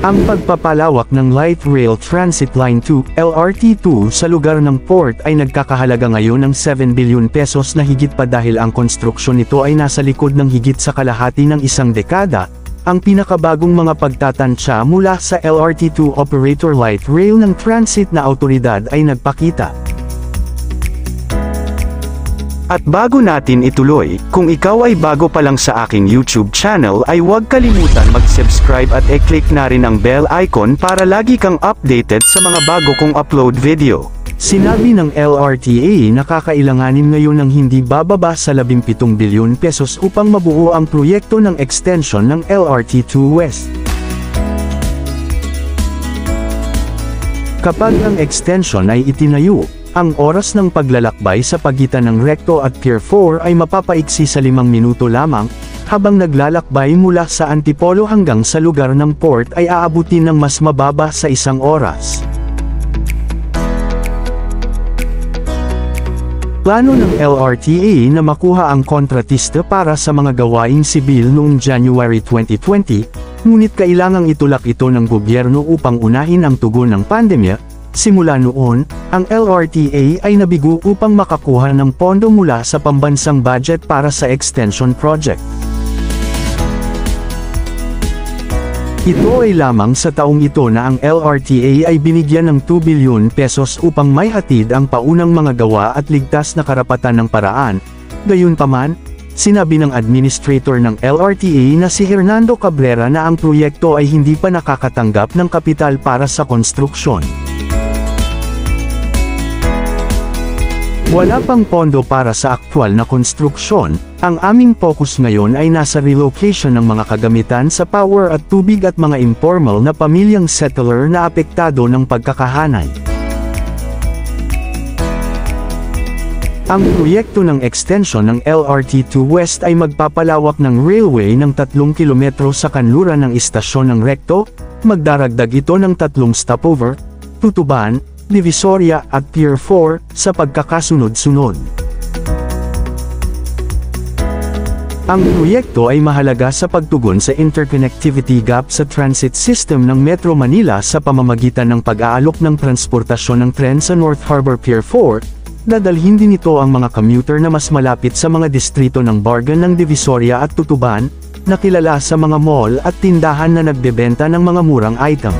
Ang pagpapalawak ng Light Rail Transit Line 2, LRT2 sa lugar ng port ay nagkakahalaga ngayon ng 7 billion pesos na higit pa dahil ang konstruksyon nito ay nasa likod ng higit sa kalahati ng isang dekada. Ang pinakabagong mga pagtatansya mula sa LRT2 operator Light Rail ng transit na awtoridad ay nagpakita. At bago natin ituloy, kung ikaw ay bago pa lang sa aking YouTube channel ay huwag kalimutan mag-subscribe at i-click na rin ang bell icon para lagi kang updated sa mga bago kong upload video. Sinabi ng LRTA na kakailanganin ngayon ng hindi bababa sa 17 bilyon pesos upang mabuo ang proyekto ng extension ng LRT2 West. Kapag ang extension ay itinayo, ang oras ng paglalakbay sa pagitan ng Recto at Pier 4 ay mapapaiksi sa 5 minuto lamang, habang naglalakbay mula sa Antipolo hanggang sa lugar ng port ay aabutin ng mas mababa sa 1 oras. Plano ng LRTA na makuha ang kontratista para sa mga gawaing sibil noong January 2020, ngunit kailangang itulak ito ng gobyerno upang unahin ang tugon ng pandemya. Simula noon, ang LRTA ay nabigo upang makakuha ng pondo mula sa pambansang budget para sa extension project. Ito ay lamang sa taong ito na ang LRTA ay binigyan ng 2 billion pesos upang maihatid ang paunang mga gawa at ligtas na karapatan ng paraan. Gayunpaman, sinabi ng administrator ng LRTA na si Hernando Cabrera na ang proyekto ay hindi pa nakakatanggap ng kapital para sa konstruksyon. Wala pang pondo para sa aktwal na konstruksyon, ang aming focus ngayon ay nasa relocation ng mga kagamitan sa power at tubig at mga informal na pamilyang settler na apektado ng pagkakahanay. Ang proyekto ng extension ng LRT2 West ay magpapalawak ng railway ng 3 kilometro sa kanluran ng istasyon ng Recto, magdaragdag ito ng 3 stopover, Tutuban, Divisoria at Pier 4, sa pagkakasunod-sunod. Ang proyekto ay mahalaga sa pagtugon sa interconnectivity gap sa transit system ng Metro Manila sa pamamagitan ng pag-aalok ng transportasyon ng tren sa North Harbor Pier 4, dadalhin din ito ang mga commuter na mas malapit sa mga distrito ng Bargan ng Divisoria at Tutuban, na kilala sa mga mall at tindahan na nagbebenta ng mga murang item.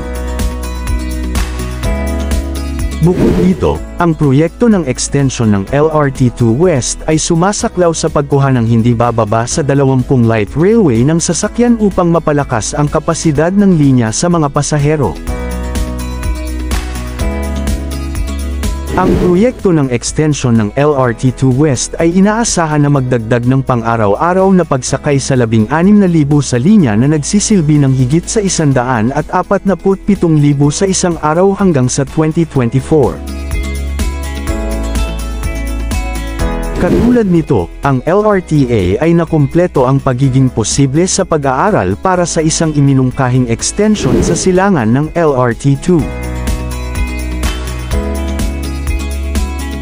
Bukod dito, ang proyekto ng extension ng LRT2 West ay sumasaklaw sa pagkuha ng hindi bababa sa 20 light railway ng sasakyan upang mapalakas ang kapasidad ng linya sa mga pasahero. Ang proyekto ng extension ng LRT2 West ay inaasahan na magdagdag ng pang-araw-araw na pagsakay sa 16,000 sa linya na nagsisilbi ng higit sa 147,000 sa isang araw hanggang sa 2024. Katulad nito, ang LRTA ay nakumpleto ang pagiging posible sa pag-aaral para sa isang iminungkahing extension sa silangan ng LRT2.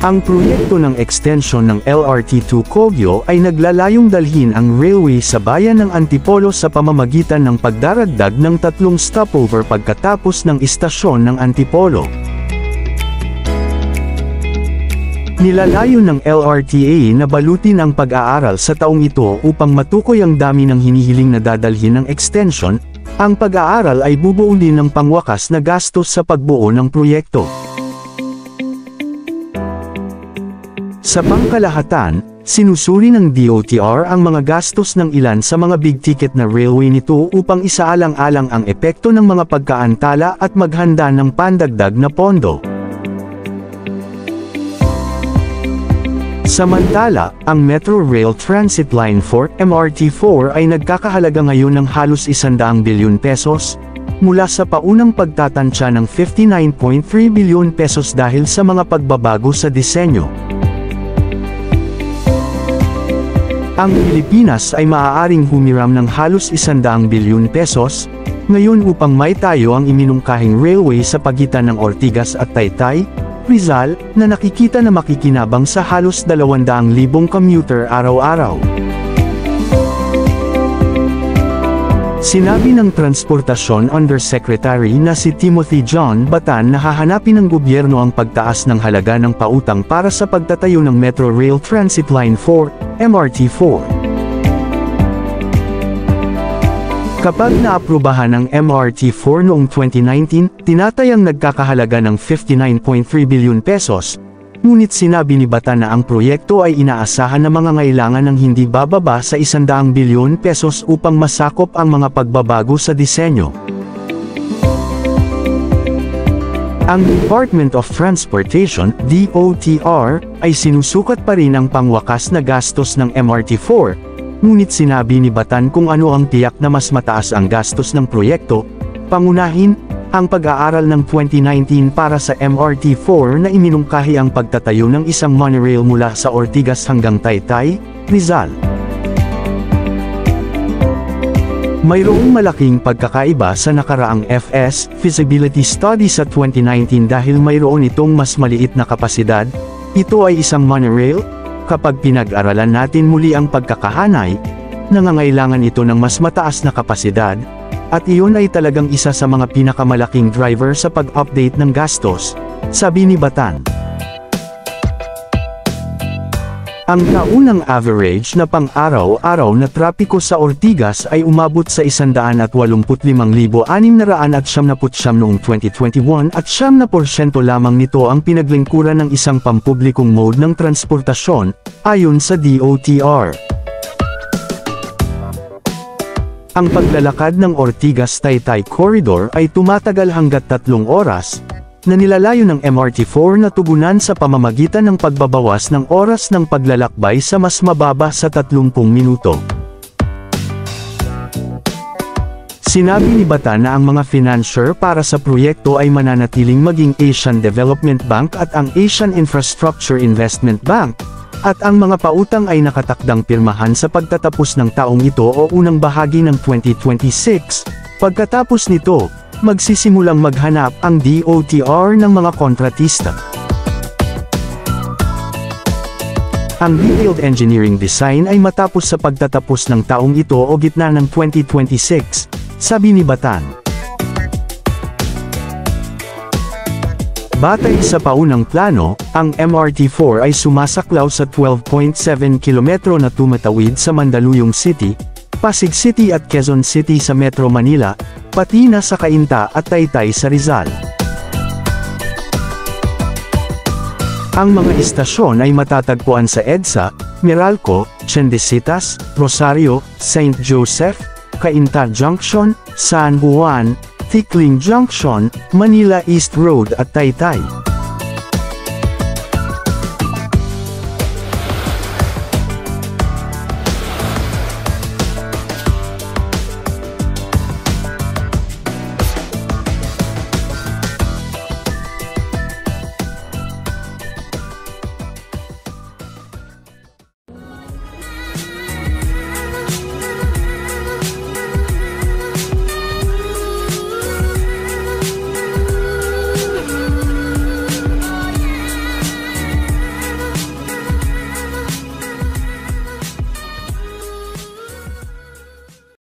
Ang proyekto ng extension ng LRT2 Kogyo ay naglalayong dalhin ang railway sa bayan ng Antipolo sa pamamagitan ng pagdaragdag ng 3 stopover pagkatapos ng istasyon ng Antipolo. Nilalayon ng LRTA na balutin ang pag-aaral sa taong ito upang matukoy ang dami ng hinihiling na dadalhin ng extension. Ang pag-aaral ay bubuo din ng pangwakas na gastos sa pagbuo ng proyekto. Sa pangkalahatan, sinusuri ng DOTR ang mga gastos ng ilan sa mga big-ticket na railway nito upang isaalang-alang ang epekto ng mga pagkaantala at maghanda ng pandagdag na pondo. Samantala, ang Metro Rail Transit Line 4, MRT4 ay nagkakahalaga ngayon ng halos 100 bilyon pesos, mula sa paunang pagtatansya ng 59.3 bilyon pesos dahil sa mga pagbabago sa disenyo. Ang Pilipinas ay maaaring humiram ng halos 100 bilyon pesos, ngayon upang maitayo ang iminungkahing railway sa pagitan ng Ortigas at Taytay, Rizal, na nakikita na makikinabang sa halos 200,000 commuter araw-araw. Sinabi ng Transportasyon Undersecretary na si Timothy John Batan na hahanapin ng gobyerno ang pagtaas ng halaga ng pautang para sa pagtatayo ng Metro Rail Transit Line 4, MRT4. Kapag naaprubahan ng MRT4 noong 2019, tinatayang nagkakahalaga ng 59.3 billion pesos, ngunit sinabi ni Batan na ang proyekto ay inaasahan na mangangailangan ng hindi bababa sa 100 bilyon pesos upang masakop ang mga pagbabago sa disenyo. Ang Department of Transportation, DOTR, ay sinusukat pa rin ang pangwakas na gastos ng MRT4, ngunit sinabi ni Batan kung ano ang tiyak na mas mataas ang gastos ng proyekto, pangunahin, ang pag-aaral ng 2019 para sa MRT4 na iminungkahi ang pagtatayo ng isang monorail mula sa Ortigas hanggang Taytay, Rizal. Mayroong malaking pagkakaiba sa nakaraang FS feasibility study sa 2019 dahil mayroon itong mas maliit na kapasidad. Ito ay isang monorail. Kapag pinag-aralan natin muli ang pagkakahanay, nangangailangan ito ng mas mataas na kapasidad, at iyon ay talagang isa sa mga pinakamalaking driver sa pag-update ng gastos, sabi ni Batan. Ang taunang average na pang-araw-araw na trapiko sa Ortigas ay umabot sa 185,679 noong 2021 at 9% lamang nito ang pinaglingkuran ng isang pampublikong mode ng transportasyon, ayon sa DOTR. Ang paglalakad ng Ortigas-Taytay Corridor ay tumatagal hanggat 3 oras, na nilalayo ng MRT4 na tugunan sa pamamagitan ng pagbabawas ng oras ng paglalakbay sa mas mababa sa 30 minuto. Sinabi ni Batan na ang mga financier para sa proyekto ay mananatiling maging Asian Development Bank at ang Asian Infrastructure Investment Bank, at ang mga pautang ay nakatakdang pirmahan sa pagtatapos ng taong ito o unang bahagi ng 2026. Pagkatapos nito, magsisimulang maghanap ang DOTR ng mga kontratista. Ang detailed engineering design ay matapos sa pagtatapos ng taong ito o gitna ng 2026, sabi ni Batan. Batay sa paunang plano, ang MRT4 ay sumasaklaw sa 12.7 kilometro na tumatawid sa Mandaluyong City, Pasig City at Quezon City sa Metro Manila, pati na sa Cainta at Taytay sa Rizal. Ang mga istasyon ay matatagpuan sa EDSA, Meralco, Chendesitas, Rosario, St. Joseph, Cainta Junction, San Juan, Tikling Junction, Manila East Road at Taytay.